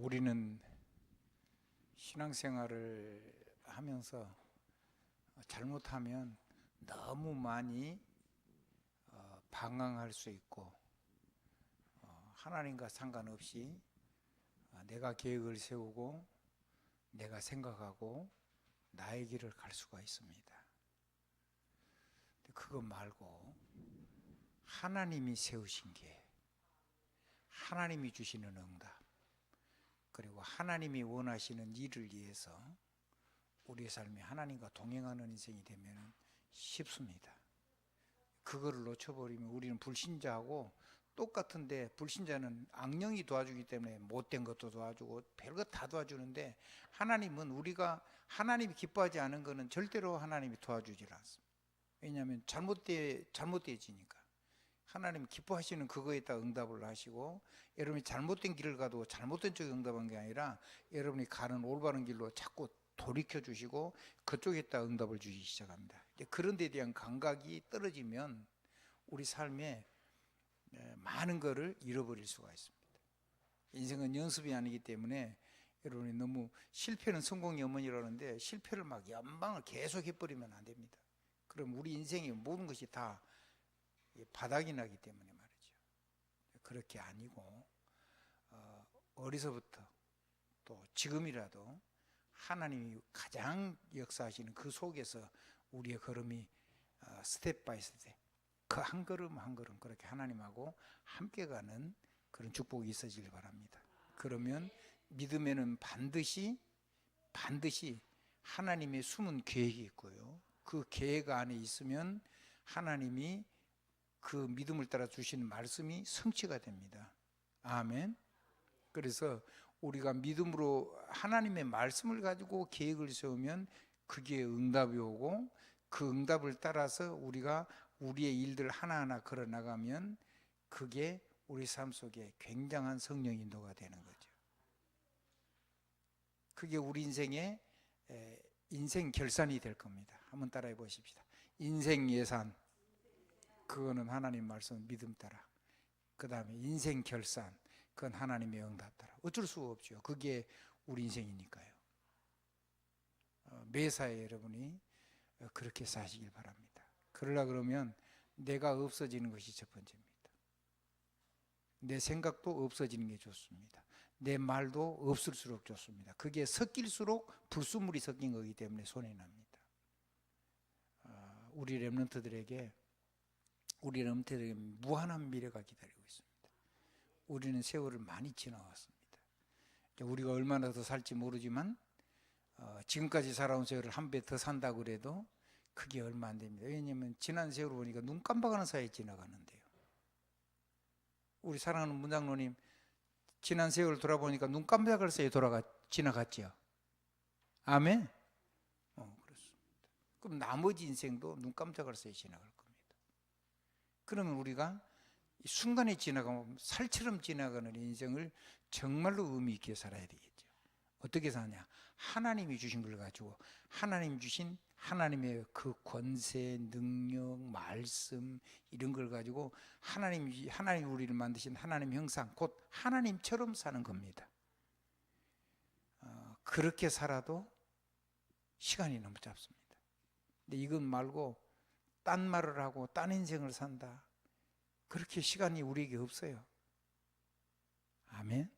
우리는 신앙생활을 하면서 잘못하면 너무 많이 방황할 수 있고 하나님과 상관없이 내가 계획을 세우고 내가 생각하고 나의 길을 갈 수가 있습니다. 그거 말고 하나님이 세우신 게, 하나님이 주시는 응답, 그리고 하나님이 원하시는 일을 위해서 우리의 삶이 하나님과 동행하는 인생이 되면 쉽습니다. 그거를 놓쳐버리면 우리는 불신자하고 똑같은데, 불신자는 악령이 도와주기 때문에 못된 것도 도와주고 별것 다 도와주는데, 하나님은 우리가 하나님이 기뻐하지 않은 것은 절대로 하나님이 도와주질 않습니다. 왜냐하면 잘못되어지니까. 하나님 기뻐하시는 그거에다 응답을 하시고, 여러분이 잘못된 길을 가도 잘못된 쪽에 응답한 게 아니라 여러분이 가는 올바른 길로 자꾸 돌이켜 주시고 그쪽에다 응답을 주시기 시작합니다. 그런 데 대한 감각이 떨어지면 우리 삶에 많은 것을 잃어버릴 수가 있습니다. 인생은 연습이 아니기 때문에 여러분이 너무, 실패는 성공의 어머니라는데 실패를 막 연방을 계속 해버리면 안 됩니다. 그럼 우리 인생의 모든 것이 다 바닥이 나기 때문에 말이죠. 그렇게 아니고 어려서부터 또 지금이라도 하나님이 가장 역사하시는 그 속에서 우리의 걸음이 스텝 바이 스텝, 그 한 걸음 한 걸음 그렇게 하나님하고 함께 가는 그런 축복이 있어지길 바랍니다. 그러면 믿음에는 반드시 하나님의 숨은 계획이 있고요, 그 계획 안에 있으면 하나님이 그 믿음을 따라 주시는 말씀이 성취가 됩니다. 아멘. 그래서 우리가 믿음으로 하나님의 말씀을 가지고 계획을 세우면 그게 응답이 오고, 그 응답을 따라서 우리가 우리의 일들 하나하나 걸어 나가면 그게 우리 삶 속에 굉장한 성령 인도가 되는 거죠. 그게 우리 인생의 인생 결산이 될 겁니다. 한번 따라해 보십시다. 인생 예산, 그거는 하나님 말씀 믿음 따라. 그 다음에 인생 결산, 그건 하나님의 응답 따라. 어쩔 수가 없죠. 그게 우리 인생이니까요. 매사에 여러분이 그렇게 사시길 바랍니다. 그러려 그러면 내가 없어지는 것이 첫 번째입니다. 내 생각도 없어지는 게 좋습니다. 내 말도 없을수록 좋습니다. 그게 섞일수록 불순물이 섞인 거기 때문에 손해 납니다. 우리 렘넌트들에게 무한한 미래가 기다리고 있습니다. 우리는 세월을 많이 지나왔습니다. 우리가 얼마나 더 살지 모르지만 지금까지 살아온 세월을 한 배 더 산다고 그래도 그게 얼마 안 됩니다. 왜냐하면 지난 세월을 보니까 눈 깜박하는 사이에 지나가는데요. 우리 사랑하는 문장로님, 지난 세월을 돌아보니까 눈 깜박할 사이에 지나갔죠. 아멘. 그렇습니다. 그럼 나머지 인생도 눈 깜짝할 사이에 지나갈 겁니다. 그러면 우리가 순간에 지나가면 살처럼 지나가는 인생을 정말로 의미 있게 살아야 되겠죠. 어떻게 사냐? 하나님이 주신 걸 가지고, 하나님 주신 하나님의 그 권세, 능력, 말씀, 이런 걸 가지고 하나님이 우리를 만드신 하나님 형상, 곧 하나님처럼 사는 겁니다. 그렇게 살아도 시간이 너무 짧습니다. 근데 이건 말고 딴 말을 하고 딴 인생을 산다, 그렇게 시간이 우리에게 없어요. 아멘.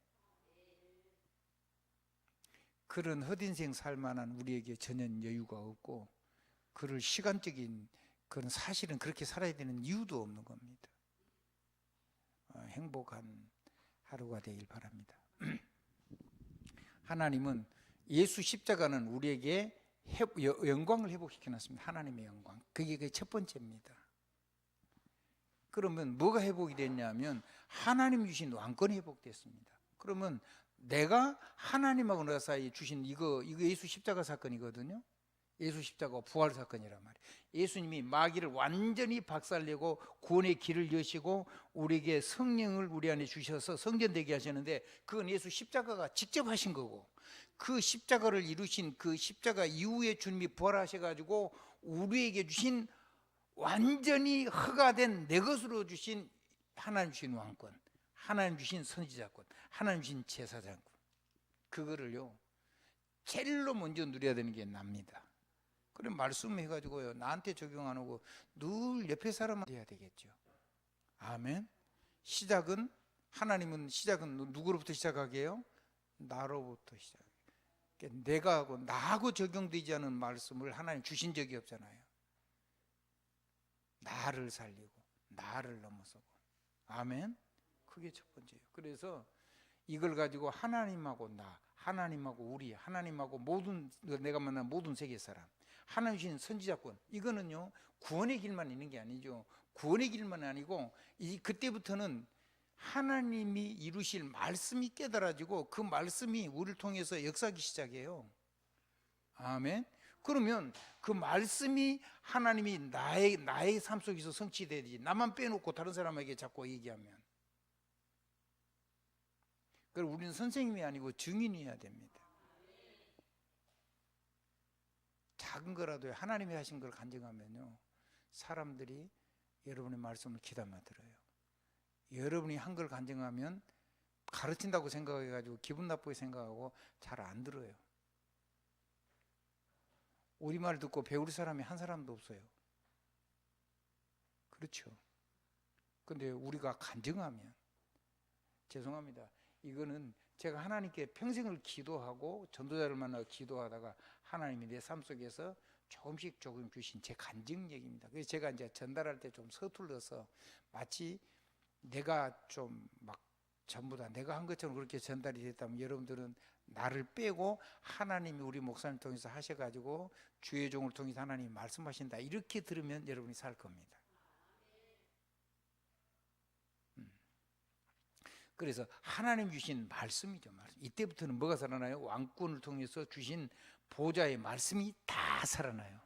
그런 헛인생 살만한 우리에게 전혀 여유가 없고, 그럴 시간적인 그런, 사실은 그렇게 살아야 되는 이유도 없는 겁니다. 행복한 하루가 되길 바랍니다. 하나님은 예수 십자가는 우리에게 영광을 회복시켜 놨습니다. 하나님의 영광, 그게 첫 번째입니다. 그러면 뭐가 회복이 됐냐면 하나님 주신 왕권이 회복됐습니다. 그러면 내가 하나님하고 내 사이에 주신 이거 예수 십자가 사건이거든요. 예수 십자가 부활 사건이란 말이에요. 예수님이 마귀를 완전히 박살내고 구원의 길을 여시고 우리에게 성령을 우리 안에 주셔서 성전되게 하셨는데, 그건 예수 십자가가 직접 하신 거고, 그 십자가를 이루신 그 십자가 이후에 주님이 부활하셔가지고 우리에게 주신 완전히 허가된 내 것으로 주신 하나님 주신 왕권, 하나님 주신 선지자권, 하나님 주신 제사장권, 그거를요 제일로 먼저 누려야 되는 게 납니다. 그래 말씀해가지고요 나한테 적용 안 하고 늘 옆에 사람한테 해야 되겠죠. 아멘. 시작은 하나님은 시작은 누구로부터 시작하게 해요? 나로부터 시작해요. 그러니까 내가 하고 나하고 적용되지 않은 말씀을 하나님 주신 적이 없잖아요. 나를 살리고 나를 넘어서고. 아멘. 그게 첫 번째예요. 그래서 이걸 가지고 하나님하고 나, 하나님하고 우리, 하나님하고 모든 내가 만난 모든 세계 사람, 하나님 주신 선지자권, 이거는요 구원의 길만 있는 게 아니죠. 구원의 길만 아니고 그때부터는 하나님이 이루실 말씀이 깨달아지고 그 말씀이 우리를 통해서 역사하기 시작해요. 아멘. 그러면 그 말씀이 하나님이 나의 삶 속에서 성취되지, 나만 빼놓고 다른 사람에게 자꾸 얘기하면, 그럼 우리는 선생님이 아니고 증인이어야 됩니다. 작은 거라도 하나님이 하신 걸 간증하면요 사람들이 여러분의 말씀을 귀담아 들어요. 여러분이 한 걸 간증하면 가르친다고 생각해가지고 기분 나쁘게 생각하고 잘 안 들어요. 우리말 듣고 배울 사람이 한 사람도 없어요. 그렇죠. 근데 우리가 간증하면, 죄송합니다, 이거는 제가 하나님께 평생을 기도하고 전도자를 만나고 기도하다가 하나님이 내 삶 속에서 조금씩 조금 주신 제 간증력입니다. 그래서 제가 이제 전달할 때 좀 서툴러서 마치 내가 좀 막 전부 다 내가 한 것처럼 그렇게 전달이 됐다면 여러분들은 나를 빼고 하나님이 우리 목사님 통해서 하셔가지고 주의 종을 통해서 하나님이 말씀하신다 이렇게 들으면 여러분이 살 겁니다. 그래서 하나님 주신 말씀이죠. 말씀. 이때부터는 뭐가 살아나요? 왕권을 통해서 주신 보좌의 말씀이 다 살아나요.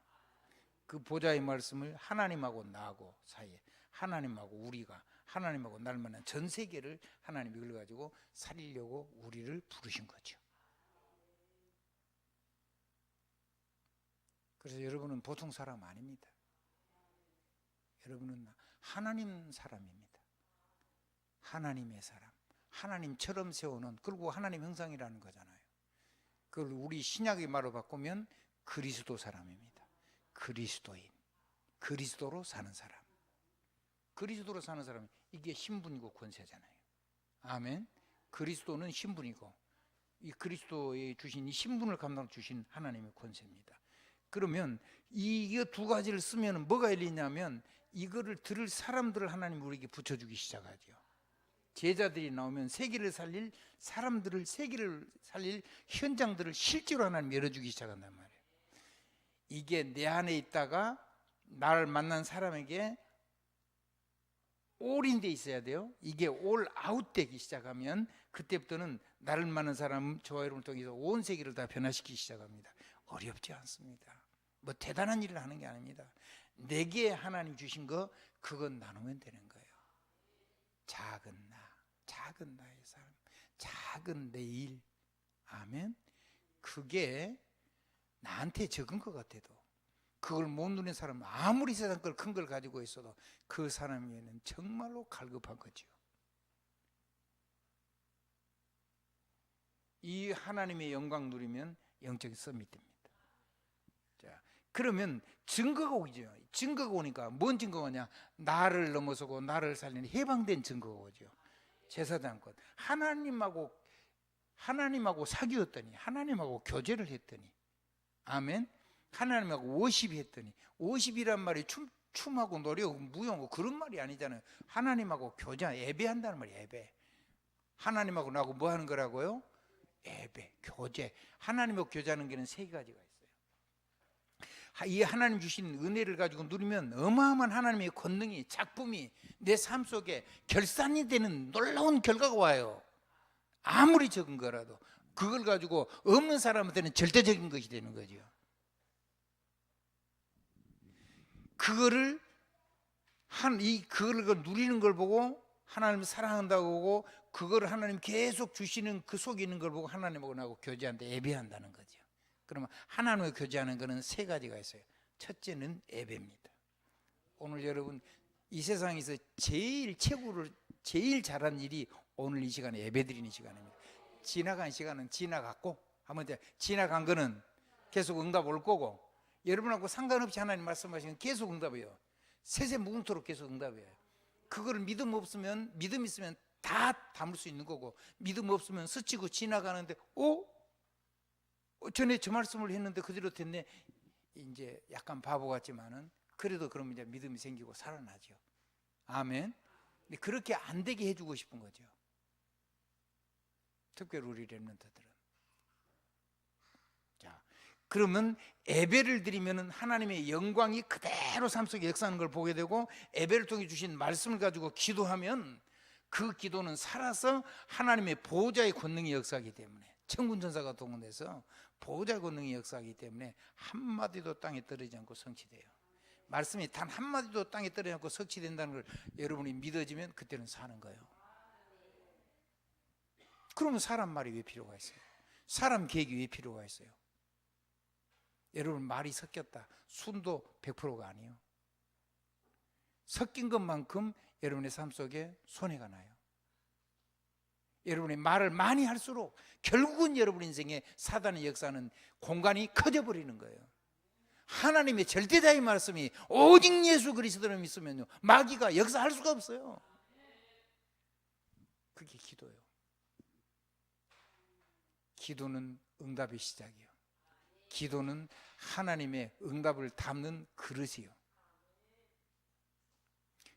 그 보좌의 말씀을 하나님하고 나하고 사이에, 하나님하고 우리가, 하나님하고 날 만난 전 세계를 하나님이 이걸 가지고 살리려고 우리를 부르신 거죠. 그래서 여러분은 보통 사람 아닙니다. 여러분은 하나님 사람입니다. 하나님의 사람, 하나님처럼 세우는, 그리고 하나님 형상이라는 거잖아요. 그걸 우리 신약의 말로 바꾸면 그리스도 사람입니다. 그리스도인, 그리스도로 사는 사람. 그리스도로 사는 사람, 이게 신분이고 권세잖아요. 아멘. 그리스도는 신분이고 이 그리스도의 주신 이 신분을 감당 주신 하나님의 권세입니다. 그러면 이 두 가지를 쓰면 뭐가 열리냐면 이거를 들을 사람들을 하나님이 우리에게 붙여주기 시작하죠. 제자들이 나오면 세계를 살릴 사람들을, 세계를 살릴 현장들을 실제로 하나님 열어주기 시작한단 말이에요. 이게 내 안에 있다가 나를 만난 사람에게 올인돼 있어야 돼요. 이게 올 아웃되기 시작하면 그때부터는 나를 만난 사람, 저와 여러분을 통해서 온 세계를 다 변화시키기 시작합니다. 어렵지 않습니다. 뭐 대단한 일을 하는 게 아닙니다. 내게 하나님 주신 거 그건 나누면 되는 거예요. 작은 나, 작은 나의 삶, 작은 내 일. 아멘. 그게 나한테 적은 것 같아도 그걸 못 누리는 사람은 아무리 세상 걸 큰 걸 가지고 있어도 그 사람에게는 정말로 갈급한 거죠. 이 하나님의 영광 누리면 영적인 서밋입니다. 자, 그러면 증거가 오죠. 증거가 오니까 뭔 증거가 오냐? 나를 넘어서고 나를 살리는 해방된 증거가 오죠. 제사장권. 하나님하고 사귀었더니, 하나님하고 교제를 했더니, 아멘. 하나님하고 워십이 했더니, 워십이란 말이 춤하고 노래하고 무용하고 그런 말이 아니잖아요. 하나님하고 교제, 예배한다는 말이에요. 예배. 하나님하고 나하고 뭐 하는 거라고요? 예배, 교제. 하나님하고 교제하는 게는 세 가지가 있어요. 이 하나님 주신 은혜를 가지고 누리면 어마어마한 하나님의 권능이, 작품이 내 삶 속에 결산이 되는 놀라운 결과가 와요. 아무리 적은 거라도 그걸 가지고 없는 사람한테는 절대적인 것이 되는 거죠. 그거를 그걸 누리는 걸 보고 하나님을 사랑한다고 보고 그걸 하나님 계속 주시는 그 속에 있는 걸 보고 하나님하고 나하고 교제한다, 예배한다는 거죠. 그러면 하나님과 교제하는 것은 세 가지가 있어요. 첫째는 예배입니다. 오늘 여러분 이 세상에서 제일 최고를 제일 잘한 일이 오늘 이 시간에 예배드리는 시간입니다. 지나간 시간은 지나갔고, 하면 이제 지나간 거는 계속 응답 올 거고, 여러분하고 상관없이 하나님 말씀하시면 계속 응답이에요. 세세 무궁토록 계속 응답이에요. 그거를 믿음 있으면 다 담을 수 있는 거고, 믿음 없으면 스치고 지나가는데 전에 저 말씀을 했는데 그대로 됐네, 이제 약간 바보 같지만은 그래도 그럼 이제 믿음이 생기고 살아나죠. 아멘. 근데 그렇게 안 되게 해주고 싶은 거죠. 특별히 우리 렘넌트들은. 자, 그러면 예배를 드리면은 하나님의 영광이 그대로 삶 속에 역사하는 걸 보게 되고, 예배를 통해 주신 말씀을 가지고 기도하면 그 기도는 살아서 하나님의 보호자의 권능이 역사하기 때문에, 천군 천사가 동원돼서 보호자의 권능이 역사하기 때문에 한마디도 땅에 떨어지지 않고 성취돼요. 말씀이 단 한마디도 땅에 떨어지지 않고 성취된다는 걸 여러분이 믿어지면 그때는 사는 거예요. 그러면 사람 말이 왜 필요가 있어요? 사람 계획이 왜 필요가 있어요? 여러분, 말이 섞였다, 순도 100%가 아니에요. 섞인 것만큼 여러분의 삶 속에 손해가 나요. 여러분이 말을 많이 할수록 결국은 여러분 인생에 사단의 역사는 공간이 커져버리는 거예요. 하나님의 절대자의 말씀이 오직 예수 그리스도를 믿으면요, 마귀가 역사할 수가 없어요. 그게 기도예요. 기도는 응답의 시작이에요. 기도는 하나님의 응답을 담는 그릇이에요.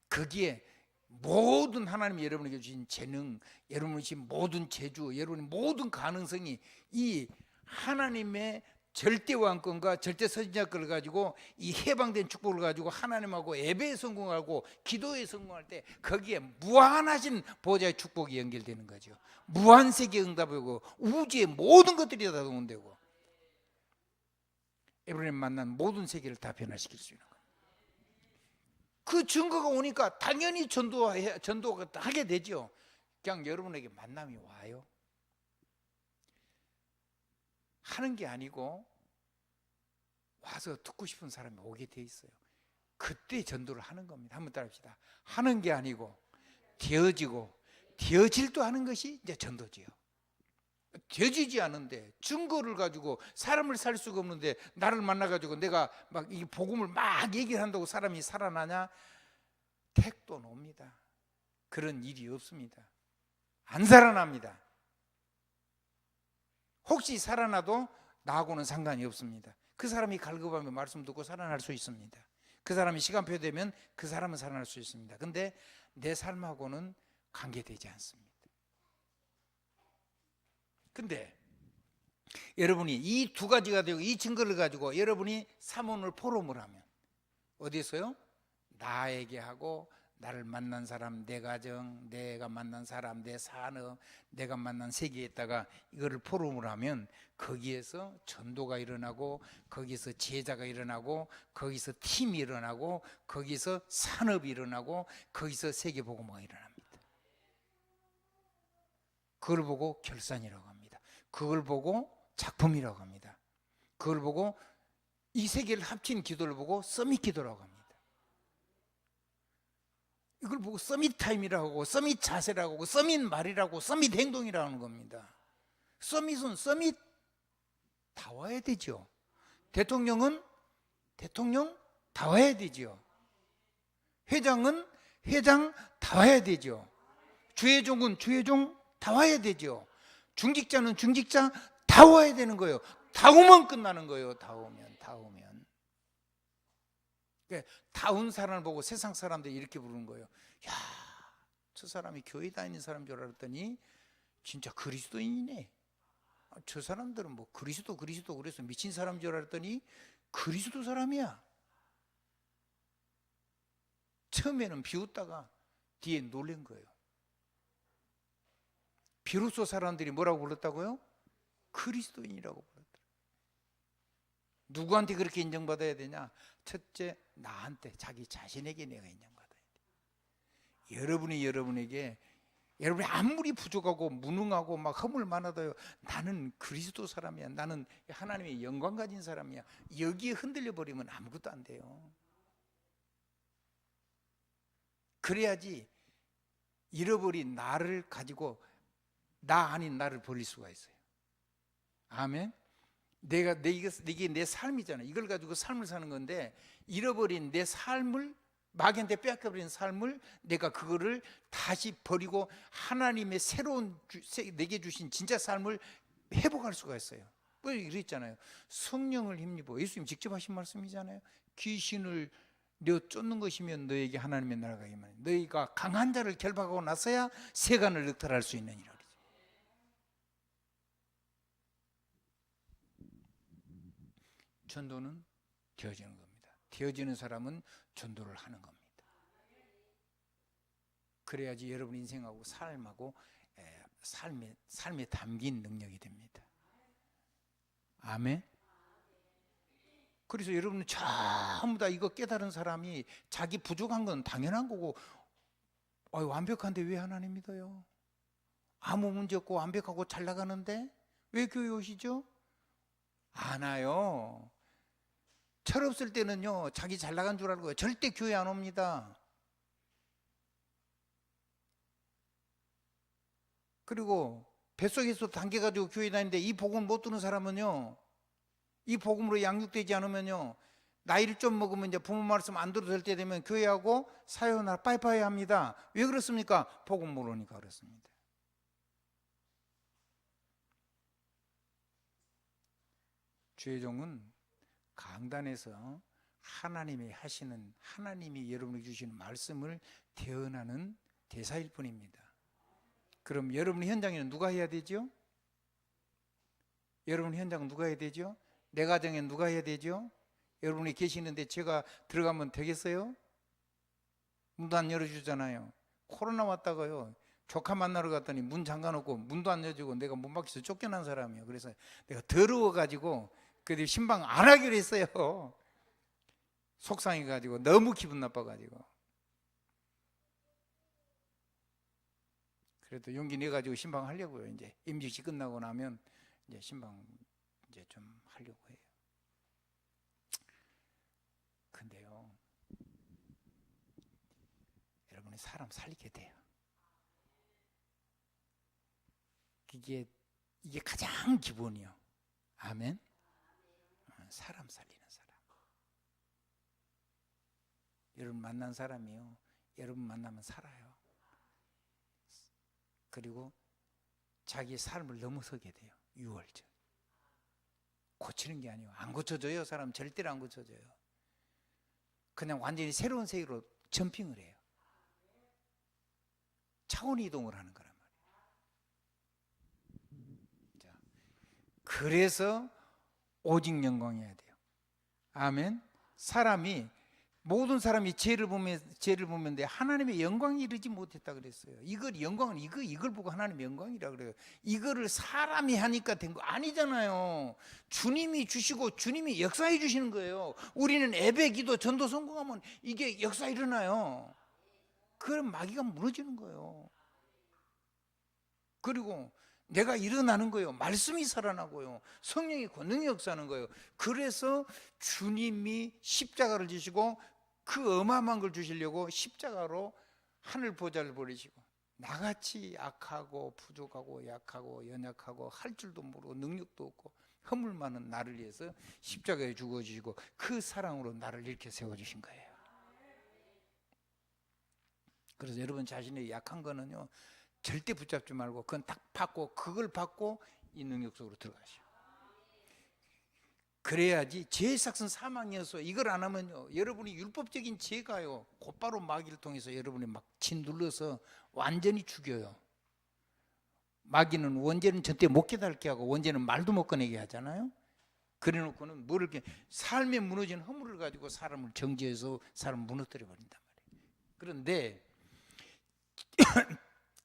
거기에 모든 하나님이 여러분에게 주신 재능, 여러분이 주신 모든 재주, 여러분의 모든 가능성이 이 하나님의 절대왕권과 절대선지자권을 가지고, 이 해방된 축복을 가지고 하나님하고 예배에 성공하고 기도에 성공할 때 거기에 무한하신 보호자의 축복이 연결되는 거죠. 무한세계 응답이고 우주의 모든 것들이 다 동원되고 에브라임 만난 모든 세계를 다 변화시킬 수 있는 거예요. 그 증거가 오니까 당연히 전도가 하게 되죠. 그냥 여러분에게 만남이 와요. 하는 게 아니고 와서 듣고 싶은 사람이 오게 돼 있어요. 그때 전도를 하는 겁니다. 한번 따라합시다. 하는 게 아니고 되어지고, 되어질도 하는 것이 이제 전도지요. 되어지지 않은데 증거를 가지고 사람을 살 수가 없는데 나를 만나가지고 내가 막 이 복음을 막 얘기를 한다고 사람이 살아나냐? 택도 놉니다. 그런 일이 없습니다. 안 살아납니다. 혹시 살아나도 나하고는 상관이 없습니다. 그 사람이 갈급하면 말씀 듣고 살아날 수 있습니다. 그 사람이 시간표 되면 그 사람은 살아날 수 있습니다. 근데 내 삶하고는 관계되지 않습니다. 근데 여러분이 이 두 가지가 되고 이 증거를 가지고 여러분이 사모를 포럼을 하면 어디서요? 나에게 하고 나를 만난 사람, 내 가정, 내가 만난 사람, 내 산업, 내가 만난 세계에다가 이거를 포럼을 하면 거기에서 전도가 일어나고, 거기서 제자가 일어나고, 거기서 팀이 일어나고, 거기서 산업이 일어나고, 거기서 세계복음화가 일어납니다. 그걸 보고 결산이라고 합니다. 그걸 보고 작품이라고 합니다. 그걸 보고 이 세계를 합친 기도를 보고 서밋 기도라고 합니다. 이걸 보고 서밋 타임이라고 하고, 서밋 자세라고 하고, 서밋 말이라고, 서밋 행동이라고 하는 겁니다. 서밋은 서밋 다 와야 되죠. 대통령은 대통령 다 와야 되죠. 회장은 회장 다 와야 되죠. 주회종은 주회종 다 와야 되죠. 중직자는 중직자 다 와야 되는 거예요. 다 오면 끝나는 거예요. 다 오면. 다 온 사람을 보고 세상 사람들이 이렇게 부르는 거예요. 야, 저 사람이 교회 다니는 사람인 줄 알았더니 진짜 그리스도인이네. 저 사람들은 뭐 그리스도 그래서 미친 사람인 줄 알았더니 그리스도 사람이야. 처음에는 비웃다가 뒤에 놀란 거예요. 비로소 사람들이 뭐라고 불렀다고요? 그리스도인이라고 불렀더라고요. 누구한테 그렇게 인정받아야 되냐? 첫째, 나한테, 자기 자신에게 내가 인정받아야 돼. 여러분이 아무리 부족하고 무능하고 막 허물 많아도요, 나는 그리스도 사람이야, 나는 하나님의 영광 가진 사람이야, 여기에 흔들려 버리면 아무것도 안 돼요. 그래야지 잃어버린 나를 가지고 나 아닌 나를 버릴 수가 있어요. 아멘. 이게 내 삶이잖아요. 이걸 가지고 삶을 사는 건데, 잃어버린 내 삶을, 마귀한테 빼앗겨버린 삶을 내가 그거를 다시 버리고 하나님의 새로운 내게 주신 진짜 삶을 회복할 수가 있어요. 뭐 이랬잖아요. 성령을 힘입어. 예수님 직접 하신 말씀이잖아요. 귀신을 너 쫓는 것이면 너에게 하나님의 나라가 임하니 너희가 강한 자를 결박하고 나서야 세간을 늑탈할 수 있느니라. 전도는 되어지는 겁니다. 되어지는 사람은 전도를 하는 겁니다. 그래야지 여러분 인생하고 삶하고 삶에 담긴 능력이 됩니다. 아멘. 그래서 여러분은 전부 다 이거 깨달은 사람이 자기 부족한 건 당연한 거고, 완벽한데 왜 하나님 믿어요? 아무 문제 없고 완벽하고 잘 나가는데 왜 교회 오시죠? 안 와요. 철없을 때는요, 자기 잘 나간 줄 알고 절대 교회 안 옵니다. 그리고 뱃속에서 당겨가지고 교회 다니는데 이 복음 못 듣는 사람은요, 이 복음으로 양육되지 않으면요, 나이를 좀 먹으면 이제 부모 말씀 안 들어도 될 때 되면 교회하고 사요나라 빠이빠이 합니다. 왜 그렇습니까? 복음 모르니까 그렇습니다. 주의 종은 강단에서 하나님이 하시는, 하나님이 여러분에게 주시는 말씀을 대언하는 대사일 뿐입니다. 그럼 여러분 현장에는 누가 해야 되죠? 여러분 현장은 누가 해야 되죠? 내 가정엔 누가 해야 되죠? 여러분이 계시는데 제가 들어가면 되겠어요? 문도 안 열어주잖아요. 코로나 왔다가요, 조카 만나러 갔더니 문 잠가놓고 문도 안 열어주고 내가 문 밖에서 쫓겨난 사람이에요. 그래서 내가 더러워가지고 그래도 신방 안 하기로 했어요. 속상해가지고, 너무 기분 나빠가지고. 그래도 용기 내가지고 신방 하려고요. 이제 임직시 끝나고 나면 이제 신방 이제 좀 하려고 해요. 근데요, 여러분이 사람 살리게 돼요. 이게 가장 기본이요. 아멘. 사람 살리는 사람. 여러분 만난 사람이요, 여러분 만나면 살아요. 그리고 자기 삶을 넘어서게 돼요. 유월절. 고치는 게 아니에요. 안 고쳐져요. 사람 절대로 안 고쳐져요. 그냥 완전히 새로운 세계로 점핑을 해요. 차원 이동을 하는 거란 말이에요. 자, 그래서 오직 영광해야 돼요. 아멘. 모든 사람이 죄를 보면 돼. 하나님의 영광이 이르지 못했다 그랬어요. 이걸 보고 하나님의 영광이라 그래요. 이거를 사람이 하니까 된 거 아니잖아요. 주님이 주시고 주님이 역사해 주시는 거예요. 우리는 예배, 기도, 전도 성공하면 이게 역사 일어나요. 그럼 마귀가 무너지는 거예요. 그리고 내가 일어나는 거예요. 말씀이 살아나고요. 성령이 권능이 역사하는 거예요. 그래서 주님이 십자가를 지시고 그 어마어마한 걸 주시려고 십자가로 하늘 보좌를 버리시고, 나같이 악하고 부족하고 약하고 연약하고 할 줄도 모르고 능력도 없고 허물 많은 나를 위해서 십자가에 죽어주시고 그 사랑으로 나를 이렇게 세워주신 거예요. 그래서 여러분 자신의 약한 거는요, 절대 붙잡지 말고 그건 딱 받고, 그걸 받고 이 능력 속으로 들어가시오. 그래야지. 죄의 삭은 사망이어서 이걸 안 하면요, 여러분이 율법적인 죄가요 곧바로 마귀를 통해서 여러분이 막 짓눌러서 완전히 죽여요. 마귀는 원죄는 절대 못 깨닫게 하고 원죄는 말도 못 꺼내게 하잖아요. 그래놓고는 삶에 무너진 허물을 가지고 사람을 정죄해서 사람을 무너뜨려 버린단 말이에요. 그런데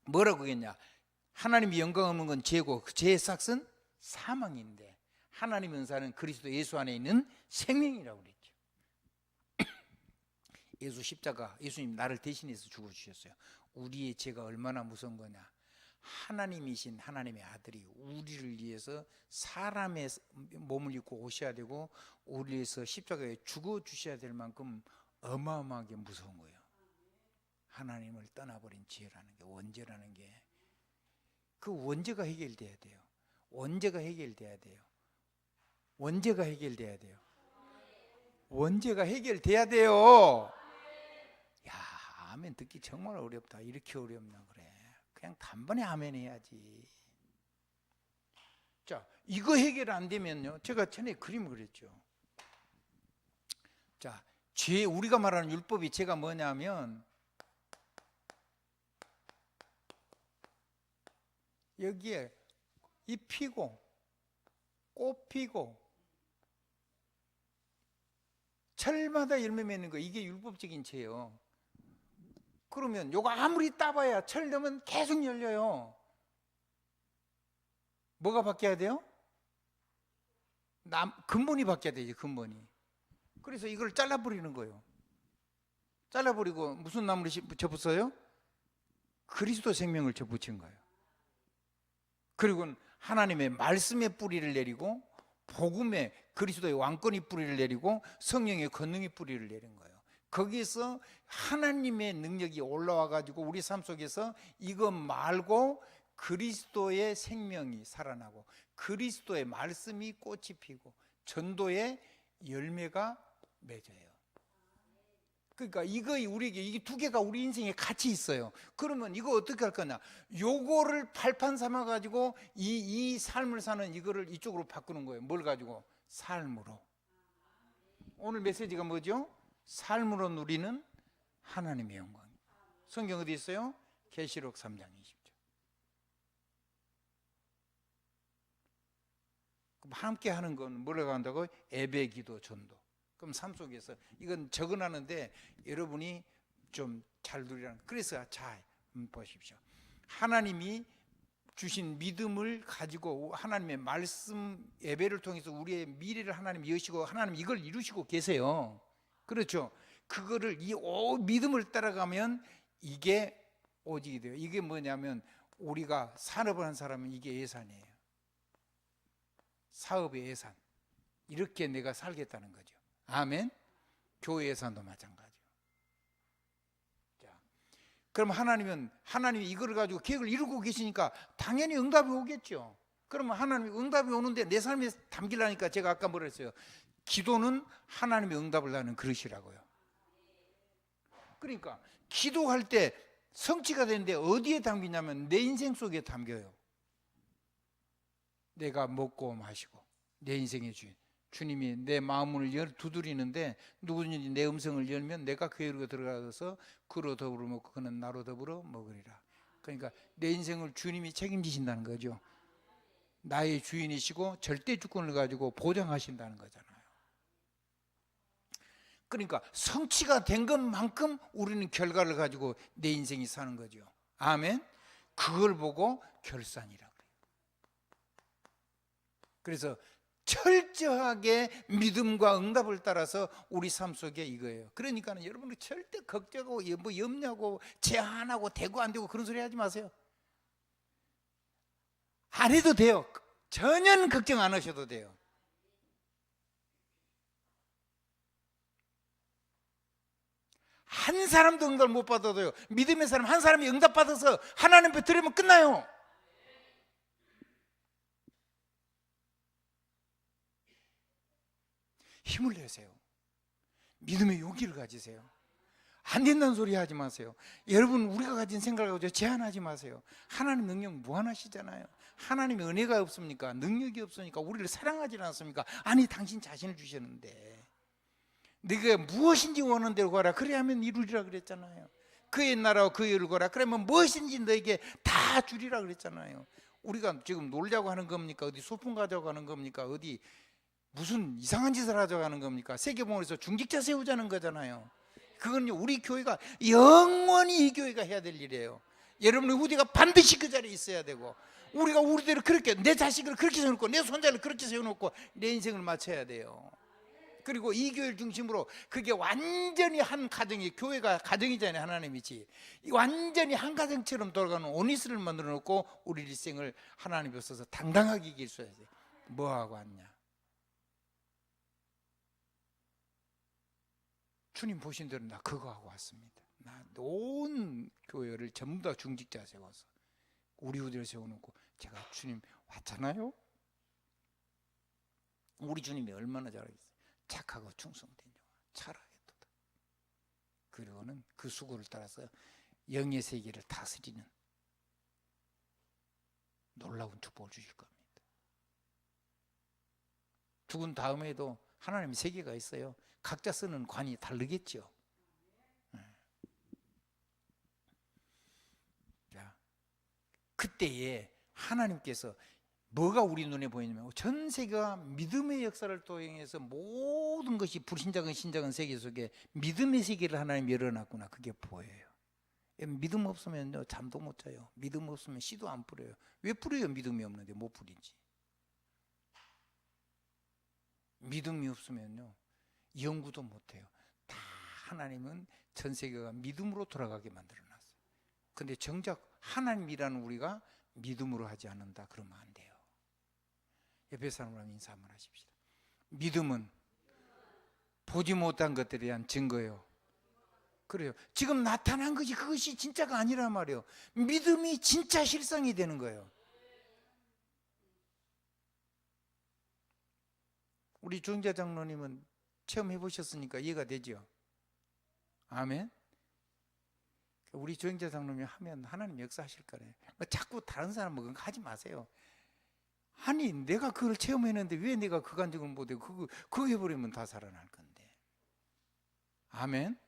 뭐라고 했냐? 하나님이 영광 없는 건 죄고 그 죄의 삭은 사망인데 하나님의 은사는 그리스도 예수 안에 있는 생명이라고 그랬죠. 예수 십자가, 예수님 나를 대신해서 죽어주셨어요. 우리의 죄가 얼마나 무서운 거냐? 하나님이신 하나님의 아들이 우리를 위해서 사람의 몸을 입고 오셔야 되고 우리를 위해서 십자가에 죽어주셔야 될 만큼 어마어마하게 무서운 거예요. 하나님을 떠나버린 죄라는 게, 원죄라는 게. 그 원죄가 해결돼야 돼요. 원죄가 해결돼야 돼요. 원죄가 해결돼야 돼요. 원죄가 해결돼야 돼요. 야, 아멘 듣기 정말 어렵다. 이렇게 어렵나 그래. 그냥 단번에 아멘 해야지. 자, 이거 해결 안 되면요. 제가 전에 그림 그렸죠. 자, 우리가 말하는 율법이 죄가 뭐냐면 여기에 잎 피고 꽃 피고 철마다 열매 맺는 거, 이게 율법적인 죄예요. 그러면 요거 아무리 따봐야 철 넣으면 계속 열려요. 뭐가 바뀌어야 돼요? 근본이 바뀌어야 되지, 근본이. 그래서 이걸 잘라버리는 거예요. 잘라버리고 무슨 나무를 접었어요? 그리스도 생명을 접붙인 거예요. 그리고 하나님의 말씀의 뿌리를 내리고 복음의 그리스도의 왕권의 뿌리를 내리고 성령의 권능의 뿌리를 내린 거예요. 거기서 하나님의 능력이 올라와 가지고 우리 삶 속에서 이것 말고 그리스도의 생명이 살아나고 그리스도의 말씀이 꽃이 피고 전도의 열매가 맺어요. 그러니까 우리에게 이게 두 개가 우리 인생에 같이 있어요. 그러면 이거 어떻게 할 거냐? 요거를 발판 삼아 가지고 이 삶을 사는 이거를 이쪽으로 바꾸는 거예요. 뭘 가지고? 삶으로. 오늘 메시지가 뭐죠? 삶으로 누리는 하나님의 영광. 성경 어디 있어요? 계시록 3장 20절. 함께 하는 건 뭐라고 한다고? 예배, 기도, 전도. 그럼 삶 속에서 이건 적어놨는데 여러분이 좀 잘 누리라는. 그래서 잘 보십시오. 하나님이 주신 믿음을 가지고 하나님의 말씀 예배를 통해서 우리의 미래를 하나님 여시고 하나님 이걸 이루시고 계세요. 그렇죠? 그거를 이 믿음을 따라가면 이게 오직이 돼요. 이게 뭐냐면 우리가 산업을 한 사람은 이게 예산이에요. 사업의 예산. 이렇게 내가 살겠다는 거죠. 아멘. 교회 예산도 마찬가지요. 자, 그럼 하나님이 이거를 가지고 계획을 이루고 계시니까 당연히 응답이 오겠죠. 그러면 하나님이 응답이 오는데 내 삶에 담기려니까 제가 아까 뭐라 했어요? 기도는 하나님의 응답을 하는 그릇이라고요. 그러니까 기도할 때 성취가 되는데 어디에 담기냐면 내 인생 속에 담겨요. 내가 먹고 마시고 내 인생의 주인. 주님이 내 마음을 두드리는데 누구든지 내 음성을 열면 내가 그에로 들어가서 그로 더불어 먹고 그는 나로 더불어 먹으리라. 그러니까 내 인생을 주님이 책임지신다는 거죠. 나의 주인이시고 절대 주권을 가지고 보장하신다는 거잖아요. 그러니까 성취가 된 것만큼 우리는 결과를 가지고 내 인생이 사는 거죠. 아멘. 그걸 보고 결산이라고 해요. 그래서 철저하게 믿음과 응답을 따라서 우리 삶 속에 이거예요. 그러니까 여러분들 절대 걱정하고 뭐 염려하고 제한하고 되고 안 되고 그런 소리 하지 마세요. 안 해도 돼요. 전혀 걱정 안 하셔도 돼요. 한 사람도 응답을 못 받아도요. 믿음의 사람 한 사람이 응답 받아서 하나님 앞에 드리면 끝나요. 힘을 내세요. 믿음의 용기를 가지세요. 안 된다는 소리 하지 마세요. 여러분 우리가 가진 생각을 가지고 제한하지 마세요. 하나님 능력 무한하시잖아요. 하나님의 은혜가 없습니까? 능력이 없으니까 우리를 사랑하지 않습니까? 아니 당신 자신을 주셨는데 네가 무엇인지 원하는 대로 가라 그래야 하면 이루리라 그랬잖아요. 그의 나라와 그의 의를 거라 그러면 무엇인지 너에게 다 주리라 그랬잖아요. 우리가 지금 놀자고 하는 겁니까? 어디 소풍 가자고 하는 겁니까? 어디 무슨 이상한 짓을 하자고 하는 겁니까? 세계봉헌에서 중직자 세우자는 거잖아요. 그건요 우리 교회가 영원히 이 교회가 해야 될 일이에요. 여러분의 후대가 반드시 그 자리에 있어야 되고 우리가 우리대로 그렇게 내 자식을 그렇게 세워놓고 내 손자를 그렇게 세워놓고 내 인생을 맞춰야 돼요. 그리고 이 교회를 중심으로 그게 완전히 한 가정이 교회가 가정이잖아요. 하나님이지 완전히 한 가정처럼 돌아가는 오니스를 만들어 놓고 우리 일생을 하나님이 없어서 당당하게 이길 수 있어야 돼요. 뭐하고 왔냐? 주님 보신 대로 나 그거 하고 왔습니다. 나 온 교회를 전부 다 중직자 세워서 우리 우리를 세워놓고 제가 주님 왔잖아요. 우리 주님이 얼마나 잘하겠어요. 착하고 충성된 자 잘하겠도다. 그리고는 그 수고를 따라서 영의 세계를 다스리는 놀라운 축복을 주실 겁니다. 죽은 다음에도 하나님의 세계가 있어요. 각자 쓰는 관이 다르겠죠. 자, 그때에 하나님께서 뭐가 우리 눈에 보이냐면 전 세계가 믿음의 역사를 통해서 모든 것이 불신작은 신작은 세계 속에 믿음의 세계를 하나님 열어놨구나. 그게 보여요. 믿음 없으면 잠도 못 자요. 믿음 없으면 씨도 안 뿌려요. 왜 뿌려요? 믿음이 없는데 못 뿌리지. 믿음이 없으면요 연구도 못해요. 다 하나님은 전 세계가 믿음으로 돌아가게 만들어놨어요. 근데 정작 하나님이라는 우리가 믿음으로 하지 않는다 그러면 안 돼요. 옆에 사람으로 인사 한번 하십시다. 믿음은 보지 못한 것들에 대한 증거예요. 그래요. 지금 나타난 것이 그것이 진짜가 아니란 말이에요. 믿음이 진짜 실상이 되는 거예요. 우리 주영자 장로님은 체험해 보셨으니까 이해가 되죠? 아멘. 우리 주영자 장로님이 하면 하나님 역사하실 거래요. 자꾸 다른 사람 뭐 하지 마세요. 아니 내가 그걸 체험했는데 왜 내가 그 간증을 못해? 그거 해버리면 다 살아날 건데. 아멘.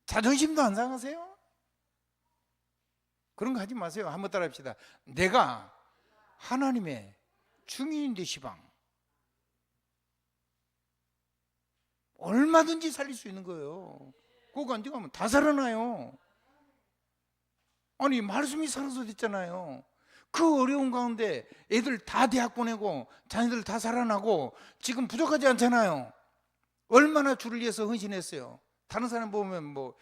자존심도 안 상하세요? 그런 거 하지 마세요. 한번 따라 합시다. 내가 하나님의 증인인데 시방 얼마든지 살릴 수 있는 거예요. 그거 간증하면 다 살아나요. 아니 말씀이 살아서 됐잖아요. 그 어려운 가운데 애들 다 대학 보내고 자녀들 다 살아나고 지금 부족하지 않잖아요. 얼마나 주를 위해서 헌신했어요. 다른 사람 보면 뭐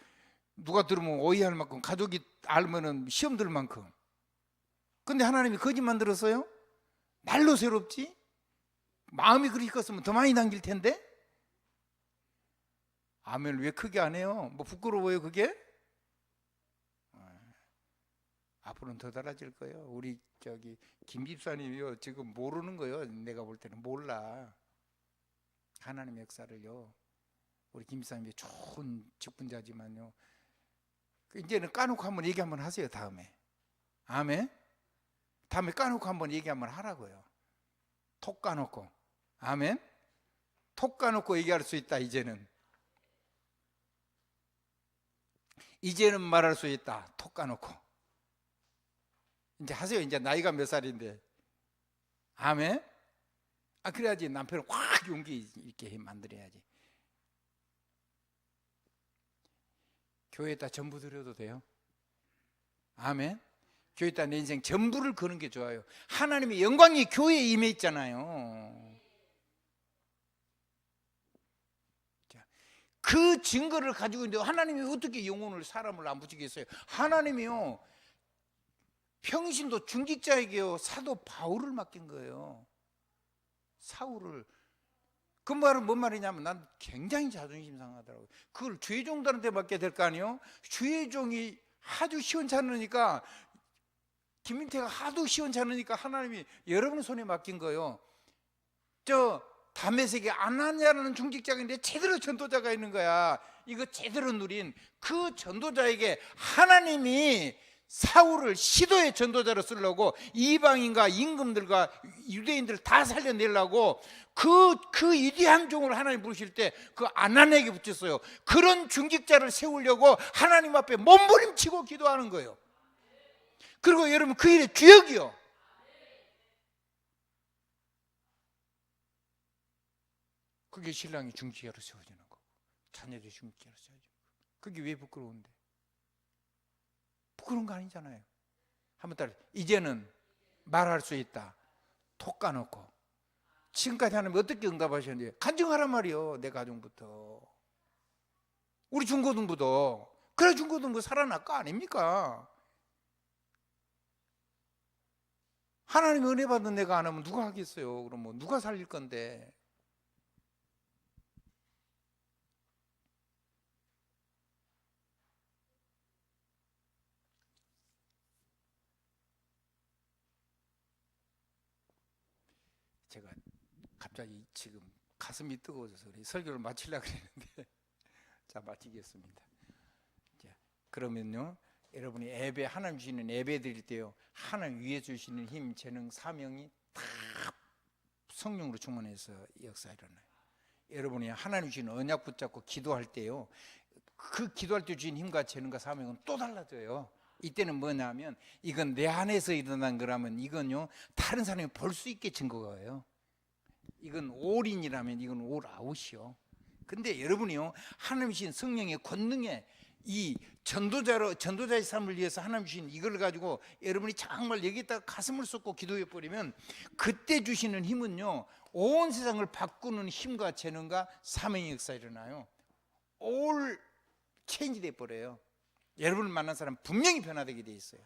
누가 들으면 오해할 만큼 가족이 알면은 시험 들 만큼. 근데 하나님이 거짓 만들었어요? 날로 새롭지? 마음이 그렇게 컸으면 더 많이 남길 텐데? 아멘을 왜 크게 안 해요? 뭐 부끄러워요 그게? 앞으로는 더 달라질 거예요. 우리 김 집사님이요 지금 모르는 거예요. 내가 볼 때는 몰라. 하나님의 역사를요. 우리 김 집사님이 좋은 직분자지만요. 이제는 까놓고 한번 얘기 한번 하세요. 다음에. 아멘. 다음에 까놓고 한번 얘기 한번 하라고요. 톡 까놓고. 아멘. 톡 까놓고 얘기할 수 있다. 이제는 말할 수 있다. 톡 까놓고. 이제 하세요. 이제 나이가 몇 살인데. 아멘. 그래야지 남편을 확 용기 있게 만들어야지. 교회에다 전부 드려도 돼요? 아멘. 교회에다 내 인생 전부를 거는 게 좋아요. 하나님의 영광이 교회에 임해 있잖아요. 자, 그 증거를 가지고 있는데 하나님이 어떻게 영혼을 사람을 안 붙이겠어요? 하나님이요 평신도 중직자에게요 사도 바울을 맡긴 거예요. 사울을. 그 말은 뭔 말이냐면 난 굉장히 자존심 상하더라고요. 그걸 주의종들한테 맡게 될 거 아니에요? 주의종이 하도 시원찮으니까 김민태가 하도 시원찮으니까 하나님이 여러분 손에 맡긴 거예요. 저 다메섹에 아나니아라는 중직자가 있는데 제대로 전도자가 있는 거야. 이거 제대로 누린 그 전도자에게 하나님이 사울을 시도의 전도자로 쓰려고 이방인과 임금들과 유대인들 다 살려내려고 그 위대한 종을 하나님 부르실 때 그 아나니아에게 붙였어요. 그런 중직자를 세우려고 하나님 앞에 몸부림치고 기도하는 거예요. 그리고 여러분 그 일의 주역이요. 그게 신랑이 중직자로 세워지는 거고 자녀들이 중직자로 세워지는 거고. 그게 왜 부끄러운데? 부끄러운 거 아니잖아요. 한번 따라. 이제는 말할 수 있다. 톡 까놓고. 지금까지 하나님 어떻게 응답하셨는지 간증하란 말이요. 내 가정부터 우리 중고등부도. 그래 중고등부 살아날 거 아닙니까? 하나님 은혜 받은 내가 안 하면 누가 하겠어요? 그럼 뭐 누가 살릴 건데? 제가 갑자기 지금 가슴이 뜨거워져서 설교를 마치려고 그랬는데 자, 마치겠습니다. 자, 그러면요, 여러분이 예배, 하나님 주시는 예배 드릴 때요, 하나님 위에 주시는 힘, 재능, 사명이 다 성령으로 충만해서 역사 일어나요. 여러분이 하나님 주시는 언약 붙잡고 기도할 때요, 그 기도할 때 주신 힘과 재능과 사명은 또 달라져요. 이때는 뭐냐면 이건 내 안에서 일어난 거라면 이건요, 다른 사람이 볼 수 있게 증거가요. 이건 올인이라면 이건 올아웃이요. 근데 여러분이요, 하나님 주신 성령의 권능에 이 전도자의 삶을 위해서 하나님 주신 이걸 가지고 여러분이 정말 여기다가 가슴을 쏟고 기도해 버리면 그때 주시는 힘은요, 온 세상을 바꾸는 힘과 재능과 사명의 역사 일어나요. 올 체인지 돼 버려요. 여러분을 만난 사람 분명히 변화되게 돼 있어요.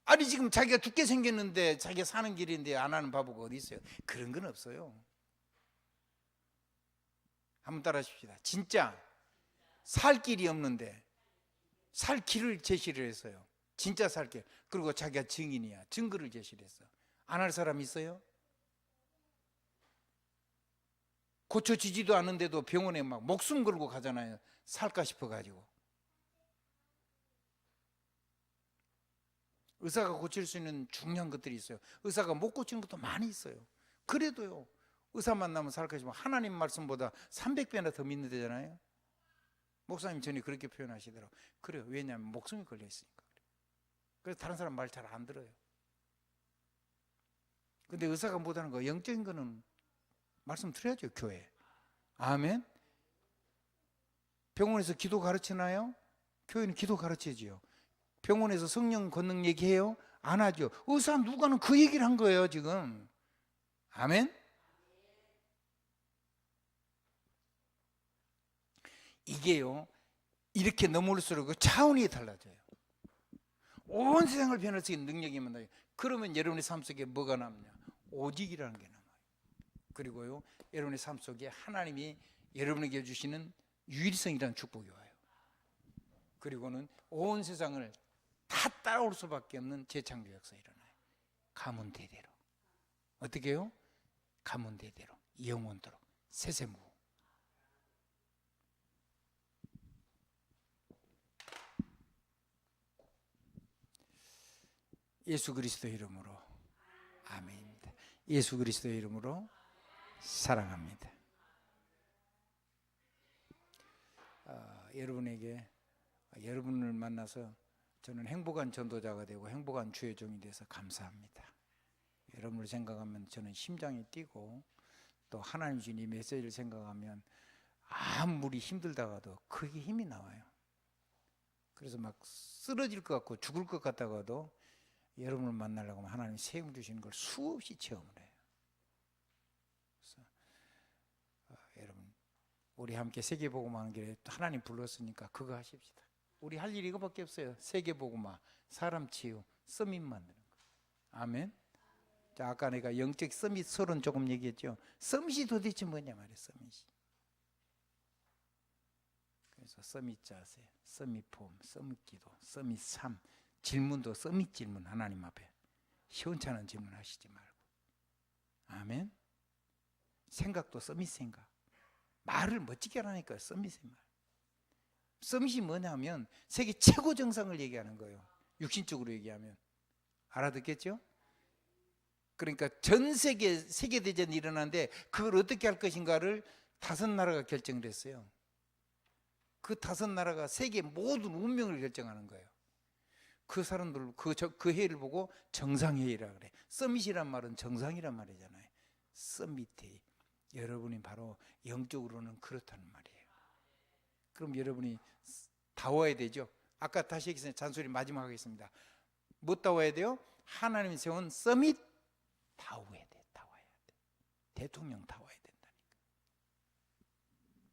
아니 지금 자기가 죽게 생겼는데 자기가 사는 길인데 안 하는 바보가 어디 있어요? 그런 건 없어요. 한번 따라 하십시다. 진짜 살 길이 없는데 살 길을 제시를 했어요. 진짜 살 길. 그리고 자기가 증인이야. 증거를 제시를 했어. 안 할 사람 있어요? 고쳐지지도 않는데도 병원에 막 목숨 걸고 가잖아요. 살까 싶어가지고. 의사가 고칠 수 있는 중요한 것들이 있어요. 의사가 못 고치는 것도 많이 있어요. 그래도요, 의사 만나면 살까 싶으면 하나님 말씀보다 300배나 더 믿는 데잖아요. 목사님 전에 그렇게 표현하시더라고요. 그래요. 왜냐하면 목숨이 걸려 있으니까. 그래서 다른 사람 말 잘 안 들어요. 근데 의사가 못하는 거, 영적인 거는 말씀 드려야죠, 교회. 아멘. 병원에서 기도 가르치나요? 교회는 기도 가르치지요. 병원에서 성령 권능 얘기해요? 안 하죠. 의사 누가는 그 얘기를 한 거예요, 지금. 아멘. 이게요, 이렇게 넘어올수록 차원이 달라져요. 온 세상을 변할 수 있는 능력이 만나요. 그러면 여러분의 삶 속에 뭐가 남냐? 오직이라는 게 남아요. 그리고요, 여러분의 삶 속에 하나님이 여러분에게 주시는 유일성이라는 축복이 와요. 그리고는 온 세상을 다 따라올 수밖에 없는 재창조 역사 일어나요. 가문 대대로. 어떻게 해요? 가문 대대로, 영원토록, 세세무. 예수 그리스도의 이름으로 아멘입니다. 예수 그리스도의 이름으로 사랑합니다. 여러분을 만나서 저는 행복한 전도자가 되고 행복한 주의 종이 돼서 감사합니다. 여러분을 생각하면 저는 심장이 뛰고, 또 하나님 주신 이 메시지를 생각하면 아무리 힘들다가도 그게 힘이 나와요. 그래서 막 쓰러질 것 같고 죽을 것 같다가도 여러분을 만나려고 하면 하나님이 세움 주시는 걸 수없이 체험을 해요. 그래서 여러분, 우리 함께 세계복음화 하는 길에 하나님 불렀으니까 그거 하십시다. 우리 할 일이 이거밖에 없어요. 세계복음화, 사람 치유, 서밋 만드는 거. 아멘. 자, 아까 내가 영적 서밋 서론 조금 얘기했죠. 서밋이 도대체 뭐냐 말이에요. 서밋이. 그래서 서밋 자세, 서밋 폼, 서밋 기도, 서밋 삶, 질문도 서밋 질문. 하나님 앞에 시원찮은 질문 하시지 말고. 아멘. 생각도 서밋 생각. 말을 멋지게 하라니까. 서밋의 말. 서밋이 뭐냐면 세계 최고 정상을 얘기하는 거예요. 육신적으로 얘기하면. 알아듣겠죠? 그러니까 전 세계대전이 일어나는데 그걸 어떻게 할 것인가를 5나라가 결정을 했어요. 그 5나라가 세계 모든 운명을 결정하는 거예요. 그 사람들 그 회의를 보고 정상회의라 그래. 서밋이란 말은 정상이란 말이잖아요. 서밋회의. 여러분이 바로 영적으로는 그렇다는 말이에요. 그럼 여러분이 다 와야 되죠. 아까 다시 얘기했어요. 잔소리 마지막 하겠습니다. 뭐 다 와야 돼요? 하나님이 세운 서밋 다 와야 돼. 다 와야 돼. 대통령 다 와야 된다.